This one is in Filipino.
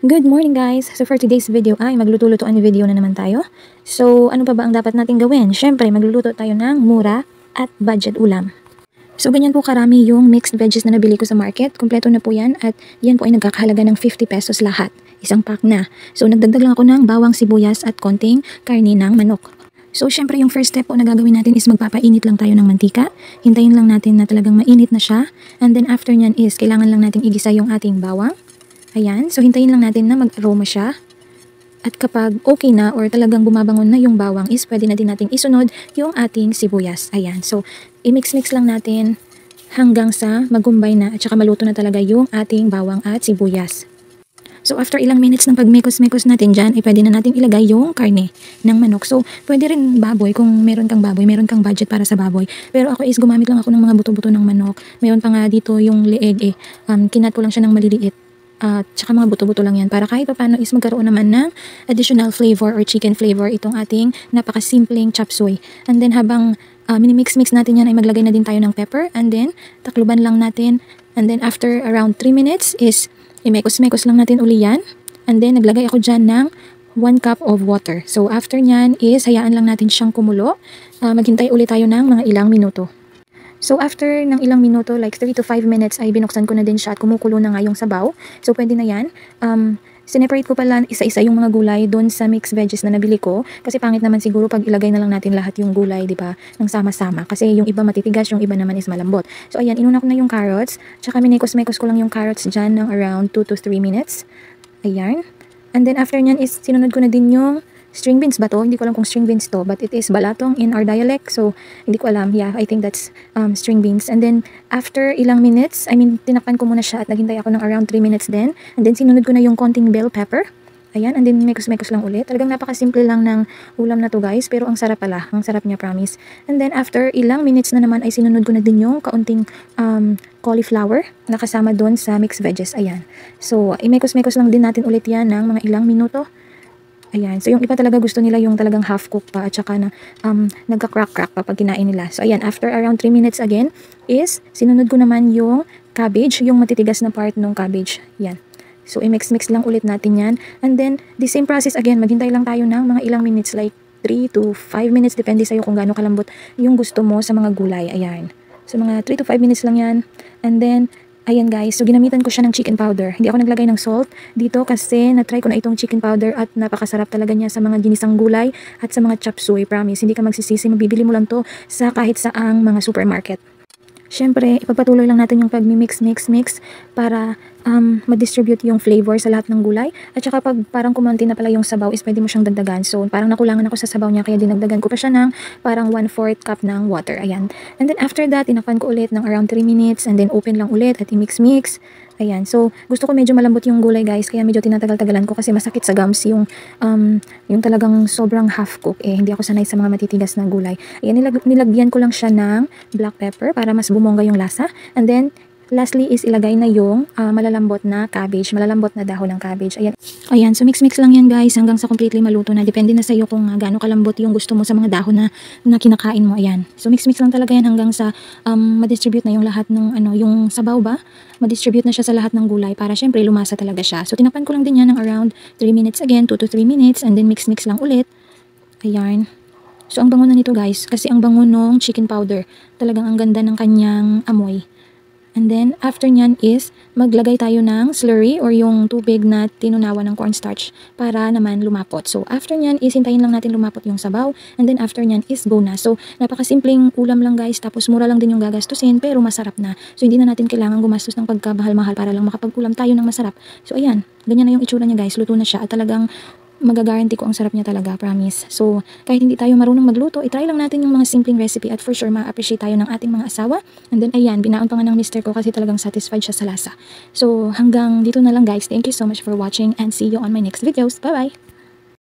Good morning guys! So for today's video ay magluluto-lutoan video na naman tayo. So ano pa ba ang dapat natin gawin? Syempre magluluto tayo ng mura at budget ulam. So ganyan po karami yung mixed veggies na nabili ko sa market. Kompleto na po yan at yan po ay nagkakahalaga ng 50 pesos lahat. Isang pack na. So nagdagdag lang ako ng bawang sibuyas at konting karni ng manok. So syempre yung first step po na gagawin natin is magpapainit lang tayo ng mantika. Hintayin lang natin na talagang mainit na siya. And then after nyan is kailangan lang natin igisa yung ating bawang. Ayan, so hintayin lang natin na mag-aroma siya. At kapag okay na or talagang bumabangon na yung bawang is pwede na din natin isunod yung ating sibuyas. Ayan, so i-mix-mix lang natin hanggang sa magumbay na at saka maluto na talaga yung ating bawang at sibuyas. So after ilang minutes ng pagmekos-mekos natin dyan, pwede na natin ilagay yung karne ng manok. So pwede rin baboy kung meron kang baboy, meron kang budget para sa baboy. Pero ako is gumamit lang ako ng mga buto-buto ng manok. Mayroon pa nga dito yung leeg kinat ko lang siya ng maliliit. At saka mga buto-buto lang yan para kahit pa paano is magkaroon naman ng additional flavor or chicken flavor itong ating napakasimpleng chop suey. And then habang minimix-mix natin yan ay maglagay na din tayo ng pepper and then takluban lang natin. And then after around 3 minutes is imekos-mekos lang natin uli yan. And then naglagay ako dyan ng 1 cup of water. So after nyan is hayaan lang natin siyang kumulo. Maghintay ulit tayo ng mga ilang minuto. So after ng ilang minuto, like 3 to 5 minutes ay binuksan ko na din siya at kumukulo na nga yung sabaw. So pwede na yan. Sineparate ko pala isa-isa yung mga gulay doon sa mixed veggies na nabili ko. Kasi pangit naman siguro pag ilagay na lang natin lahat yung gulay, di ba? Nang sama-sama. Kasi yung iba matitigas, yung iba naman is malambot. So ayan, inuna ko na yung carrots. Tsaka minekos-mekos ko lang yung carrots dyan ng around 2 to 3 minutes. Ayan. And then after nyan is sinunod ko na din yung string beans ba to? Hindi ko alam kung string beans to, but it is balatong in our dialect. So, hindi ko alam. Yeah, I think that's string beans. And then, after ilang minutes, tinakpan ko muna siya at naghintay ako ng around 3 minutes din. And then, sinunod ko na yung konting bell pepper. Ayan, and then mekos-mekos lang ulit. Talagang napakasimple lang ng ulam na to guys, pero ang sarap pala. Ang sarap niya, promise. And then, after ilang minutes na naman ay sinunod ko na din yung kaunting cauliflower na kasama doon sa mixed veggies. Ayan. So, imekos-mekos lang din natin ulit yan ng mga ilang minuto. Ayan. So, yung iba talaga gusto nila yung talagang half-cook pa at saka na nagka-crack-crack pa pag kinain nila. So, ayan. After around 3 minutes again is sinunod ko naman yung cabbage, yung matitigas na part ng cabbage. Yan. So, i-mix-mix lang ulit natin yan. And then, the same process again. Maghintay lang tayo ng mga ilang minutes like 3 to 5 minutes. Depende sa'yo kung gaano kalambot yung gusto mo sa mga gulay. Ayan. So, mga 3 to 5 minutes lang yan. And then, ayan guys, so ginamitan ko siya ng chicken powder. Hindi ako naglagay ng salt dito kasi na-try ko na itong chicken powder at napakasarap talaga niya sa mga ginisang gulay at sa mga chop suey. Promise, hindi ka magsisisi, mabibili mo lang to sa kahit saang mga supermarket. Siyempre, ipagpatuloy lang natin yung pag-mix para ma-distribute yung flavor sa lahat ng gulay. At saka pag parang kumanti na pala yung sabaw is pwede mo siyang dagdagan. So, parang nakulangan ako sa sabaw niya kaya dinagdagan ko pa siya ng parang 1/4 cup ng water. Ayan. And then after that, tinakpan ko ulit ng around 3 minutes and then open lang ulit at i-mix. Ayan. So, gusto ko medyo malambot yung gulay guys kaya medyo tinatagal-tagalan ko kasi masakit sa gums yung talagang sobrang half-cook. Hindi ako sanay sa mga matitigas na gulay. Ayan, nilagyan ko lang siya ng black pepper para mas bumongga yung lasa. And then, lastly is ilagay na yung malalambot na cabbage, malalambot na dahon ng cabbage. Ayan. Ayan, so mix-mix lang yan guys hanggang sa completely maluto na. Depende na sa iyo kung gaano kalambot yung gusto mo sa mga dahon na kinakain mo. Ayan. So mix-mix lang talaga yan hanggang sa ma-distribute na yung lahat ng yung sabaw ba? Ma-distribute na siya sa lahat ng gulay para syempre lumasa talaga siya. So tinakpan ko lang din yan ng around 3 minutes again, 2 to 3 minutes and then mix-mix lang ulit. Ayan. So ang bango na nito guys kasi ang bango nung chicken powder. Talagang ang ganda ng kanyang amoy. And then, after nyan is, maglagay tayo ng slurry or yung tubig na tinunawan ng cornstarch para naman lumapot. So, after nyan is, hintayin lang natin lumapot yung sabaw. And then, after nyan is, go na. So, napakasimpleng ulam lang guys. Tapos, mura lang din yung gagastusin, pero masarap na. So, hindi na natin kailangan gumastos ng pagkamahal-mahal para lang makapag-ulam tayo ng masarap. So, ayan. Ganyan na yung itsura niya guys. Luto na siya at talagang magagaranti ko ang sarap niya talaga, promise. So, kahit hindi tayo marunong magluto, itry lang natin yung mga simpleng recipe at for sure ma-appreciate tayo ng ating mga asawa. And then, ayan, binaon pa nga ng mister ko kasi talagang satisfied siya sa lasa. So, hanggang dito na lang guys. Thank you so much for watching and see you on my next videos. Bye-bye!